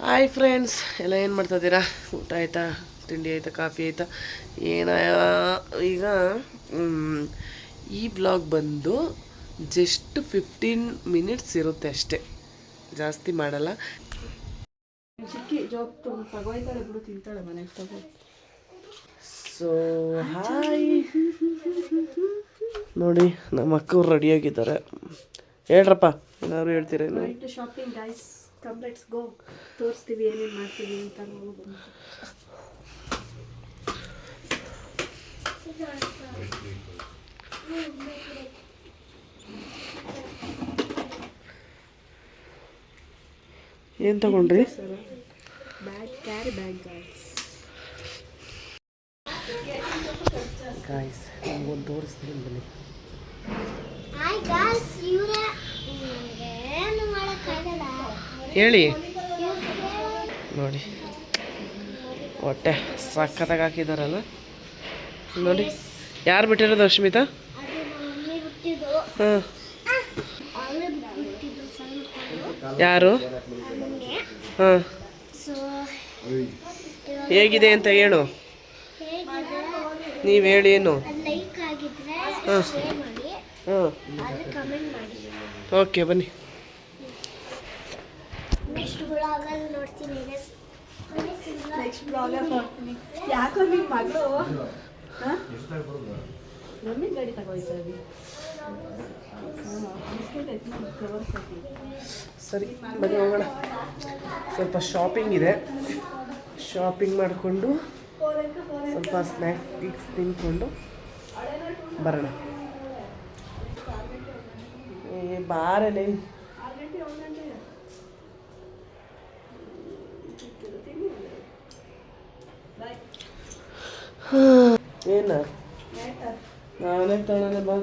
Hi friends, ಎಲ್ಲ ಏನು ಮಾಡ್ತಾಯಿದ್ದೀರಾ? ಊಟ ಆಯಿತಾ? ತಿಂಡಿ ಆಯಿತಾ? ಕಾಫಿ ಆಯಿತಾ? ಏನ ಈಗ ಈ ಬ್ಲಾಗ್ ಬಂದು ಜಸ್ಟ್ 15 ಮಿನಿಟ್ಸ್ ಇರುತ್ತೆ ಅಷ್ಟೇ, ಜಾಸ್ತಿ ಮಾಡಲ್ಲ. ಸೊ ಹಾಯ್ ನೋಡಿ, ನಮ್ಮ ಅಕ್ಕವ್ರು ರೆಡಿಯಾಗಿದ್ದಾರೆ. ಹೇಳ್ರಪ್ಪ, ಏನಾದ್ರು ಹೇಳ್ತೀರೇನು? Shopping guys, come let's go. ತೋರಿಸ್ತೀವಿ ಏನೇನು ಮಾಡ್ತೀವಿ ಅಂತ ನೋಡು. ಏನು ತಗೊಂಡ್ರಿ? ಬ್ಯಾಗ್, ಕ್ಯಾರಿ ಬ್ಯಾಗ್ ಗಾಯ್ಸ್, ನಿಮ್ಗೊಂದು ತೋರಿಸ್ತೀನಿ ಬನ್ನಿ. ಹೇಳಿ ನೋಡಿ, ಹೊಟ್ಟೆ ಸಖತ್ತಾಗಿ ಹಾಕಿದಾರಲ್ಲ ನೋಡಿ. ಯಾರು ಬಿಟ್ಟಿರೋದು ಅಶ್ಮಿತಾ? ಹಾಂ, ಯಾರು? ಹಾಂ, ಹೇಗಿದೆ ಅಂತ ಹೇಳು. ನೀವು ಹೇಳಿ ಏನು? ಹಾಂ ಹಾಂ, ಓಕೆ ಬನ್ನಿ. ನೆಕ್ಸ್ಟ್ ಬ್ಲಾಗಲ್ಲಿ ನೋಡ್ತೀನಿ. ಯಾಕೋ ನಿಮ್ಮ ಮಗಳು ರಮ್ಮಿನ ಗಾಡಿ ತಗೋಯ್ತಾ ಇದ್ದೀವಿ. ಸರಿ ಬನ್ನಿ ಹೋಗೋಣ. ಸ್ವಲ್ಪ ಶಾಪಿಂಗ್ ಇದೆ, ಶಾಪಿಂಗ್ ಮಾಡಿಕೊಂಡು ಸ್ವಲ್ಪ ಸ್ನ್ಯಾಕ್ಸ್ ತಿನ್ಕೊಂಡು ಬರೋಣ. ಬಾರಲೇ ಏನ ನಾನೇ ತಗೊಳ್ಳೋಣ ಬಾ.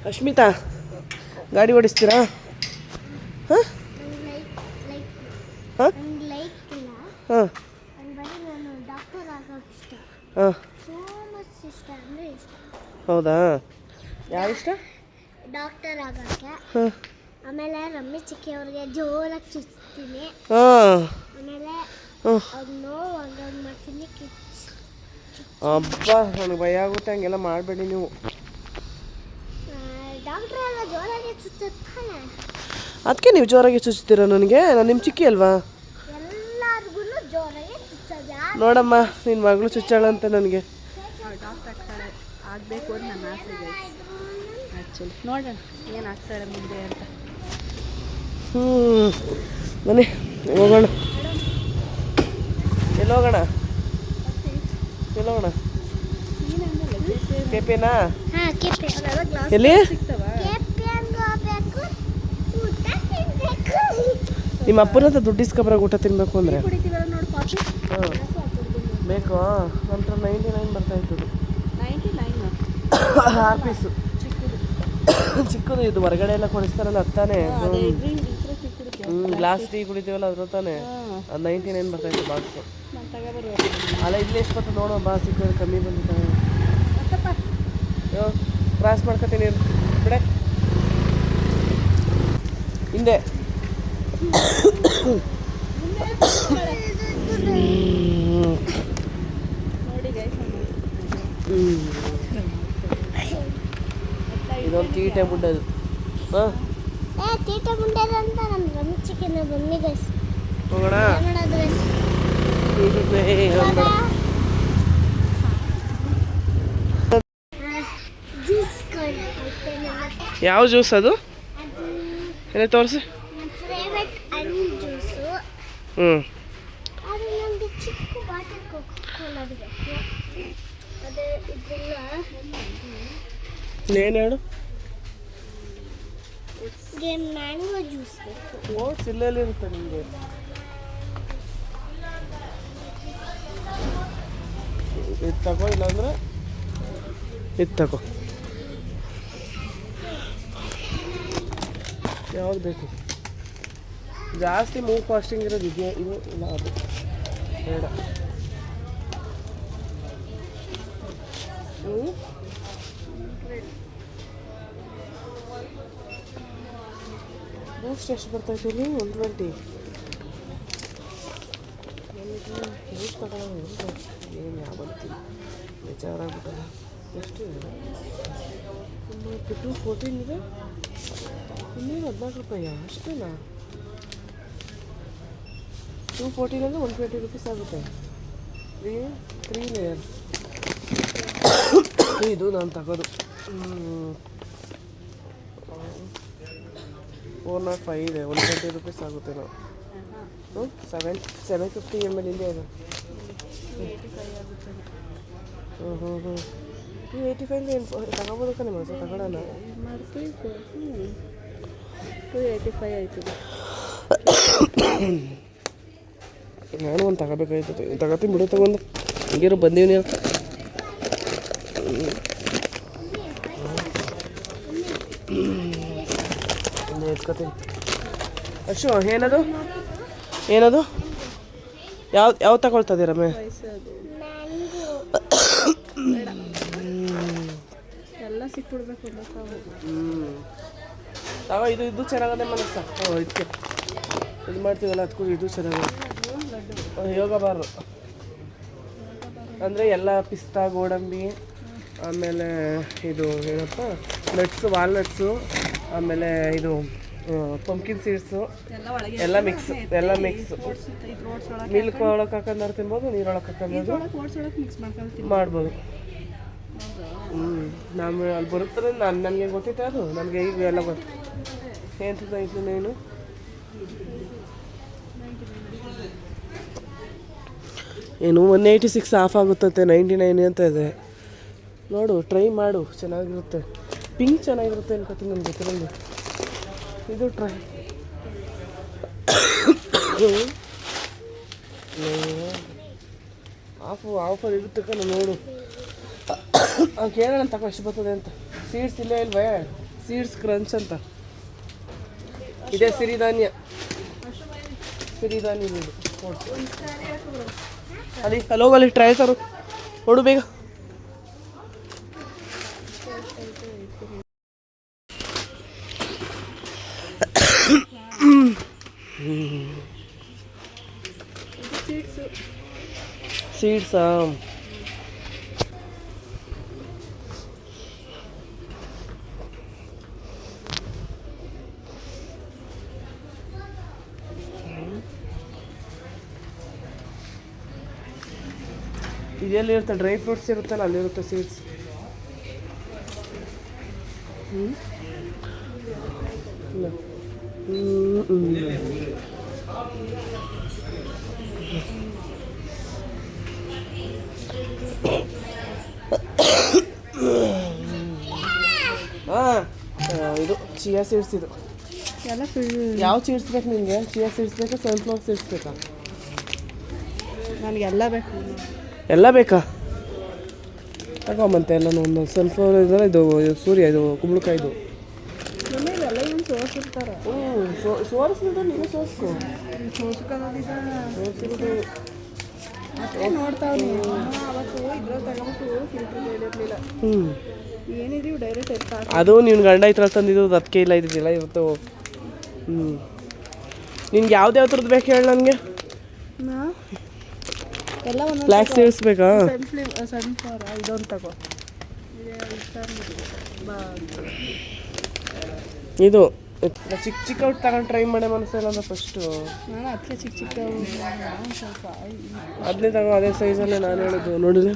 ಅಶ್ಮಿತಾ, ಗಾಡಿ ಓಡಿಸ್ತೀರಾ? ಹಾಂ ಹಾಂ ಹಾಂ ಹಾಂ, ಹೌದಾ? ಯಾವ ಇಷ್ಟ? ಡಾಕ್ಟರ್ ಆಗೋಕ್ಕೆ. ಆಮೇಲೆ ರಮ್ಮಿ ಚಿಕ್ಕಿ ಅವ್ರಿಗೆ ಜೋರಾಗಿ ಚುಚ್ತೀನಿ. ಆಮೇಲೆ ಅದು ನೋವು ಹಂಗಾಗಿ ಮಾಡ್ತೀನಿ. ಅಬ್ಬಾ, ನನಗೆ ಭಯ ಆಗುತ್ತೆ, ಹಂಗೆಲ್ಲ ಮಾಡಬೇಡಿ ನೀವು. ಡಾಕ್ಟ್ರ್ ಎಲ್ಲ ಜೋರಾಗಿ ಚುಚ್ಚುತ್ತಾನೆ. ಅದಕ್ಕೆ ನೀವು ಜೋರಾಗಿ ಚುಚ್ತೀರ ನನಗೆ? ನಾನು ನಿಮ್ಮ ಚಿಕ್ಕಿ ಅಲ್ವಾ? ಎಲ್ಲರಿಗೂ ಜೋರಾಗಿ ಚುಚ್ಚೋದು. ನೋಡಮ್ಮ, ನಿನ್ನ ಮಗಳು ಚುಚ್ಚಾಳಂತೆ ನನಗೆ. ಡಾಕ್ಟರ್ ಆಗಬೇಕು ಅಂತ ನನ್ನ ಆಸೆ ಇದೆ ಆ್ಯಕ್ಚುಲಿ. ನೋಡೋಣ ಏನಾಗ್ತಾಳೆ ಮುಂದೆ ಅಂತ. ಬನ್ನಿ ಹೋಗೋಣ. ಎಲ್ಲೋಗೋಣ? ಎಲ್ಲೋಗೋಣ? ಕೆಪೆನಾ? ಎಲ್ಲಿ? ನಿಮ್ಮ ಅಪ್ಪನ ಹತ್ರ ದುಡ್ಡು ಇಸ್ಕೊಬರ ಊಟ ತಿನ್ಬೇಕು ಅಂದರೆ. ಹಾಂ ಬೇಕು. ನಂತರ 99 ಬರ್ತಾಯಿತ್ತು. 6 ಪೀಸು ಚಿಕ್ಕದು. ಇದು ಹೊರಗಡೆ ಎಲ್ಲ ಕೊಡಿಸ್ತಾರಲ್ಲ, ಅದು ತಾನೇ? ಗ್ಲಾಸ್ ಟೀ ಕುಡಿತೀವಲ್ಲ ಅದ್ರ ತಾನೇ? ಅದು 99 ಬರ್ತಾಯಿತ್ತು ಬಾಕ್ಸು. ಅಲ್ಲ, ಇಲ್ಲಿ ಎಷ್ಟು ಬರ್ತದೆ ನೋಡೋ ಬಾ. ಸಿಕ್ಕಿದ್ರೆ ಕಮ್ಮಿ ಬಂದಿತ್ತು. ಕ್ರಾಸ್ ಮಾಡ್ಕೊತೀನಿ ಬಿಡೆ ಹಿಂದೆ. ಇದೊಂದು ತೀಟೆ ಮುಂಡದು. ಹಾಂ, ತೀಟೆ ಮುಂಡದ ಅಂತ ನಮ್ಮ ರಮ್ಮಿ ಚಿಕ್ಕನ ಬನ್ನಿ ಗೈಸ್ ಹೋಗೋಣ. ಯಾವ ಜ್ಯೂಸ್ ಅದು? ಎಲ್ಲ ತೋರಿಸಿ. ಫೇವರೆಟ್ ಹಣ್ಣು ಜ್ಯೂಸು. ಅದು ನಮಗೆ ಚಿಕ್ಕ ಬಾಟಲ್ ಕೋಕಾ-ಕೋಲಾ ಬೇಕು. ಅದು ಇದೆಲ್ಲ ಏನು ಹೇಳು? ಮ್ಯಾಂಗೋ ಜ್ಯೂಸ್ ಬೇಕು. ಓಟ್ಸ್ ಇಲ್ಲೆಲ್ಲಿರುತ್ತೆ ನಿಮಗೆ? ಇದು ತಗೋ, ಇಲ್ಲಾಂದ್ರೆ ಇದು ತಗೋ. ಯಾವ್ದು ಬೇಕು? ಜಾಸ್ತಿ ಮೂವ್ ಫಾಸ್ಟಿಂಗ್ ಇರೋದು ಇದೆಯಾ? ಇದು ಇಲ್ಲ, ಅದು ಬೇಡ. ಕಾಸ್ಟ್ ಎಷ್ಟು ಬರ್ತೈತೆ ಇಲ್ಲಿ 120. ಎಷ್ಟು ತಗೊಳ್ಳೋದು ಏನು ಯಾವ ಬರ್ತೀನಿ ಬೇಜಾರಾಗ್ಬಿಟ್ಟಲ್ಲ. ಎಷ್ಟು 214 ಇದೆ, ಇನ್ನೇನು 14 ರೂಪಾಯಿ ಅಷ್ಟೇನಾ? 214 ಅಂದರೆ 120 ರೂಪೀಸ್ ಆಗುತ್ತೆ. 3 ಲೇಯರ್ ಇದು ನಾನು ತಗೋದು 405 ಇದೆ, 120 ರೂಪೀಸ್ ಆಗುತ್ತೆ. ನಾವು 750 ml ಇದೆ ಅದು. 285 ಏನು ತಗೋಬೋದಕ್ಕನೆ ಮನಸ್ಸು ತಗೊಳ್ಳೋಣ. 285 ಆಯ್ತದೆ. ನಾನು ಒಂದು ತಗೋಬೇಕಾಯ್ತದೆ, ತಗೋತೀನಿ ಬಿಡು. ತಗೊಂಡು ಹಿಂಗೇನು ಬಂದೀವಿ ನೀವು ಎತ್ಕೋತೀನಿ. ಅಶು ಏನದು ಏನದು ಯಾವ ತಗೊಳ್ತದೆ ರಮ್ಯ? ಎಲ್ಲ ಸಿಕ್ಬಿಡ್ಬೇಕು. ತಗೋ, ಇದು ಚೆನ್ನಾಗದೆ ಮನಸ್ಸ. ಇದಕ್ಕೆ ಇದು ಮಾಡ್ತೀವಲ್ಲ ಅದಕ್ಕೂ ಇದು ಚೆನ್ನಾಗಿದೆ. ಯೋಗ ಬಾರು ಅಂದರೆ ಎಲ್ಲ ಪಿಸ್ತಾ, ಗೋಡಂಬಿ, ಆಮೇಲೆ ಇದು ಏನಪ್ಪ ನಟ್ಸು, ವಾಲ್ನಟ್ಸು, ಆಮೇಲೆ ಇದು ಪಂಪ್ಕಿನ್ ಸೀಡ್ಸು ಎಲ್ಲ ಮಿಕ್ಸ್. ಮಿಲ್ಕ್ ಒಳಗೆ ಹಾಕೊಂಡು ತಿನ್ಬೋದು, ನೀರೊಳಗೆ ಹಾಕೊಂಡು ಮಾಡ್ಬೋದು. ನಾನು ಅಲ್ಲಿ ಬರುತ್ತದೆ. ನನಗೆ ಗೊತ್ತಿತ್ತು ಅದು, ನನಗೆ ಈಗ ಎಲ್ಲ ಗೊತ್ತು. ಏನು ನೀನು ಏನು 186 ಆಫ್ ಆಗುತ್ತಂತೆ, 99 ಅಂತ ಇದೆ. ನೋಡು, ಟ್ರೈ ಮಾಡು, ಚೆನ್ನಾಗಿರುತ್ತೆ. ಪಿಂಕ್ ಚೆನ್ನಾಗಿರುತ್ತೆ ಅನ್ಕೋತೀನಿ, ನನಗೆ ಗೊತ್ತಿರೋದು. ಇದು ಟ್ರೈ ಆಫರ್ ಇರುತ್ತೆ ಕಣ, ನೋಡು. ಕೇಳೋಣ ತಗೋ ಎಷ್ಟು ಬರ್ತದೆ ಅಂತ. ಸೀಡ್ಸ್ ಇಲ್ಲೇ ಇಲ್ವೇ? ಸೀಡ್ಸ್ ಕ್ರಂಚ್ ಅಂತ ಇದೆ. ಸಿರಿಧಾನ್ಯ ಇದು ಅಲ್ಲಿ ಹೋಗಲ್ಲಿ ಟ್ರೈ ತರು, ನೋಡು ಬೇಗ. ಸೀಡ್ಸಾ? ಇದೆಲ್ಲಿ ಇರುತ್ತೆ? ಡ್ರೈ ಫ್ರೂಟ್ಸ್ ಇರುತ್ತಲ್ಲ, ಅಲ್ಲಿರುತ್ತೆ ಸೀಡ್ಸ್. ಇದು ಚಿಯಾ ಸೀಡ್ಸ್. ಇದು ಯಾವ ಸೀಡ್ಸ್ ಬೇಕು ನಿಮಗೆ? ಚಿಯಾ ಸೀಡ್ಸ್ ಬೇಕಾ, ಸನ್ಫ್ಲವರ್ ಸೀಡ್ಸ್ ಬೇಕಾ? ನನಗೆ ಎಲ್ಲ ಬೇಕು. ಎಲ್ಲ ಬೇಕಾ? ತಗೊಂಬಂತೆ ಎಲ್ಲನೂ. ಒಂದು ಸನ್ಫ್ಲವರ್ ಇದೆಲ್ಲ, ಇದು ಸೂರ್ಯ, ಇದು ಕುಂಬಳಕಾಯಿದು. ಸೋಸಿರ್ತಾರೆ. ಸೋರಿಸಿದ್ರೆ ನೀನು ಸೋಸ್ಕೊ. ನೋಡ್ತಾವ್ ಅವತ್ತು ಇದ್ರಲ್ಲಿ ತಗೊಂಬಿಟ್ಟು ಫಿಲ್ಟರ್ ಹೇಳಿರ್ಲಿಲ್ಲ. ಏನಿದೀವಿ ಡೈರೆಕ್ಟ್ ಎತ್ತ. ಅದು ನೀನು ಗಂಡ ಇದ್ರಲ್ಲಿ ತಂದಿದ್ದು, ಅದಕ್ಕೆ ಇಲ್ಲ ಇದ್ದಿಲ್ಲ ಇವತ್ತು. ನಿನ್ಗೆ ಯಾವ್ದು ಥರದ್ದು ಬೇಕು ಹೇಳಿ ನನಗೆ. ಎಲ್ಲ ಒಂದು ಫ್ಲಾಕ್ ಸೀಡ್ಸ್ ಬೇಕಾ? ಸನ್ಫ್ಲವರ್ ಇದೊಂದು ತಗೋ. ಇದು ಚಿಕ್ಕ ಚಿಕ್ಕವ್ರು ತಗೊಂಡು ಟ್ರೈ ಮಾಡೋ ಮನಸ್ಸಿಲ್ಲ ಅಂದ್ರೆ ಫಸ್ಟು. ನಾನು ಅದಕ್ಕೆ ಚಿಕ್ಕ ಸ್ವಲ್ಪ ಅದನ್ನೇ ತಗೋ, ಅದೇ ಸೈಜಲ್ಲೇ ನಾನು ಹೇಳಿದ್ದು. ನೋಡಿದ್ರೆ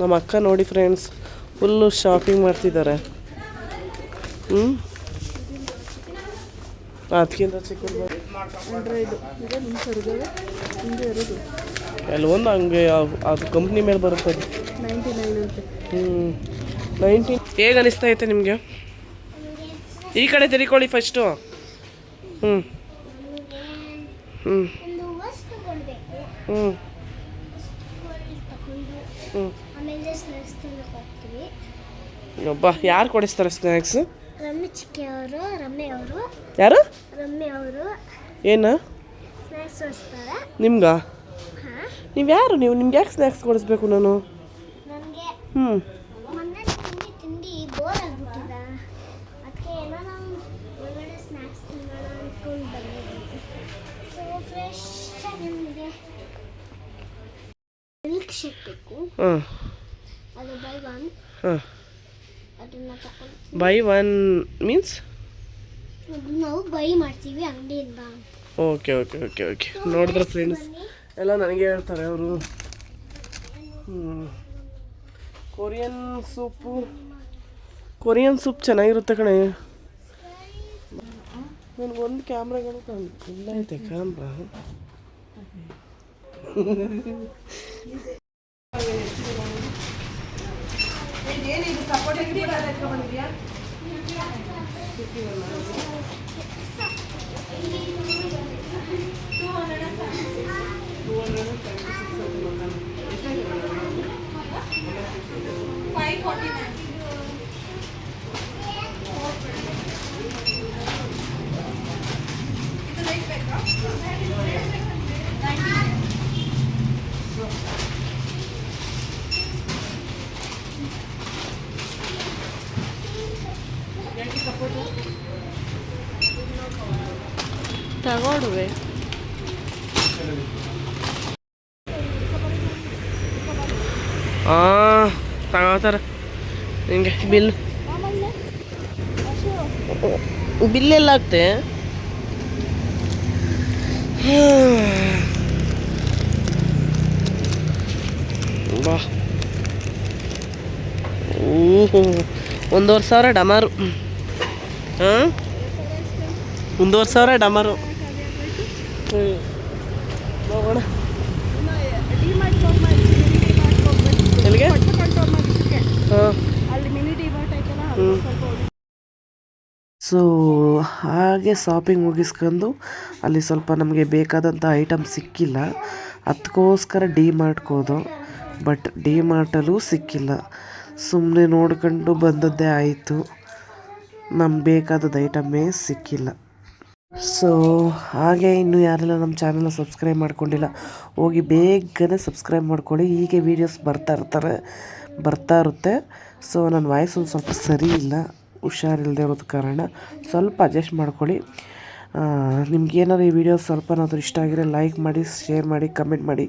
ನಮ್ಮ ಅಕ್ಕ ನೋಡಿ ಫ್ರೆಂಡ್ಸ್, ಫುಲ್ಲು ಶಾಪಿಂಗ್ ಮಾಡ್ತಿದ್ದಾರೆ. ಅದಕ್ಕಿಂತ ಚಿಕ್ಕದು ಕೆಲವೊಂದು ಹಂಗೆ ಅದು ಕಂಪ್ನಿ ಮೇಲೆ ಬರುತ್ತೆ. 99 ಅಂತೆ. 19. ಹೇಗೆ ಅನಿಸ್ತಾ ಐತೆ ನಿಮಗೆ? ಈ ಕಡೆ ತಿರ್ಕೊಳ್ಳಿ ಫಸ್ಟು. ಒಬ್ಬ ಯಾರು ಕೊಡಿಸ್ತಾರೆ ಸ್ನ್ಯಾಕ್ಸ್? ಯಾರು? ಏನು ನಿಮ್ಗ? ನೀವು ಯಾರು? ನಿಮ್ಗೆ ಯಾಕೆ ಸ್ನ್ಯಾಕ್ಸ್ ಕೊಡಿಸ್ಬೇಕು ನಾನು? ಮಿಲ್ಕ್ ಶೇಕ್ ಬೇಕು, ಹಾಂ ಅದು ಬೈ ಒನ್, ಹಾಂ ಅದನ್ನ ತಗೊಳ್ತೀವಿ. ಬೈ ಒನ್ ಮೀನ್ಸ್ ಅದನ್ನ ನಾವು ಬೈ ಮಾಡ್ತೀವಿ ಅಂಗಡಿಯಿಂದ. Okay okay okay okay. ನೋಡಿದ್ರೆ ಫ್ರೆಂಡ್ಸ್ ಎಲ್ಲ ನನಗೆ ಹೇಳ್ತಾರೆ ಅವರು. ಕೊರಿಯನ್ ಸೂಪ್ ಚೆನ್ನಾಗಿರುತ್ತೆ ಕಣೆ. ನನಗೊಂದು ಕ್ಯಾಮ್ರಾಗಳು ಇಲ್ಲ ಐತೆ ಕ್ಯಾಮ್ರಾ. ತಗೊಳ್ಳುವೆ. ಹಾಂ ತಗೋತಾರೆ ನಿಂಗೆ ಬಿಲ್. ಬಿಲ್ ಎಲ್ಲ ಆಗ್ತೆ. ಬಾ 1,500 ಡಮಾರು. ಹಾಂ 1,500 ಡಮಾರು. ಹೋಗೋಣ ಎಲ್ಲಿಗೆ? ಹಾಂ ಸೊ ಹಾಗೆ ಶಾಪಿಂಗ್ ಮುಗಿಸ್ಕೊಂಡು ಅಲ್ಲಿ ಸ್ವಲ್ಪ ನಮಗೆ ಬೇಕಾದಂಥ ಐಟಮ್ ಸಿಕ್ಕಿಲ್ಲ, ಅದಕ್ಕೋಸ್ಕರ ಡಿ-ಮಾರ್ಟ್ಗೆ ಹೋದೋ. ಬಟ್ ಡಿ-ಮಾರ್ಟಲ್ಲೂ ಸಿಕ್ಕಿಲ್ಲ. ಸುಮ್ಮನೆ ನೋಡ್ಕೊಂಡು ಬಂದದ್ದೇ ಆಯಿತು, ನಮ್ಗೆ ಬೇಕಾದದ್ದು ಐಟಮ್ಮೇ ಸಿಕ್ಕಿಲ್ಲ. ಸೊ ಹಾಗೆ ಇನ್ನೂ ಯಾರೆಲ್ಲ ನಮ್ಮ ಚಾನಲ್ನ ಸಬ್ಸ್ಕ್ರೈಬ್ ಮಾಡ್ಕೊಂಡಿಲ್ಲ ಹೋಗಿ ಬೇಗನೆ ಸಬ್ಸ್ಕ್ರೈಬ್ ಮಾಡ್ಕೊಳ್ಳಿ. ಹೀಗೆ ವೀಡಿಯೋಸ್ ಬರ್ತಾ ಇರುತ್ತೆ. ಸೊ ನನ್ನ ವಾಯ್ಸ್ ಒಂದು ಸ್ವಲ್ಪ ಸರಿ ಇಲ್ಲ, ಹುಷಾರಿಲ್ಲದೆ ಇರೋದು ಕಾರಣ ಸ್ವಲ್ಪ ಅಡ್ಜಸ್ಟ್ ಮಾಡ್ಕೊಳ್ಳಿ. ನಿಮ್ಗೇನಾದ್ರು ಈ ವಿಡಿಯೋ ಸ್ವಲ್ಪನಾದರೂ ಇಷ್ಟ ಆಗಿದ್ರೆ ಲೈಕ್ ಮಾಡಿ, ಶೇರ್ ಮಾಡಿ, ಕಮೆಂಟ್ ಮಾಡಿ,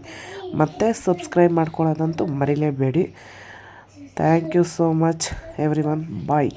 ಮತ್ತು ಸಬ್ಸ್ಕ್ರೈಬ್ ಮಾಡ್ಕೊಳ್ಳೋದಂತೂ ಮರಿಲೇಬೇಡಿ. Thank you so much everyone. Bye.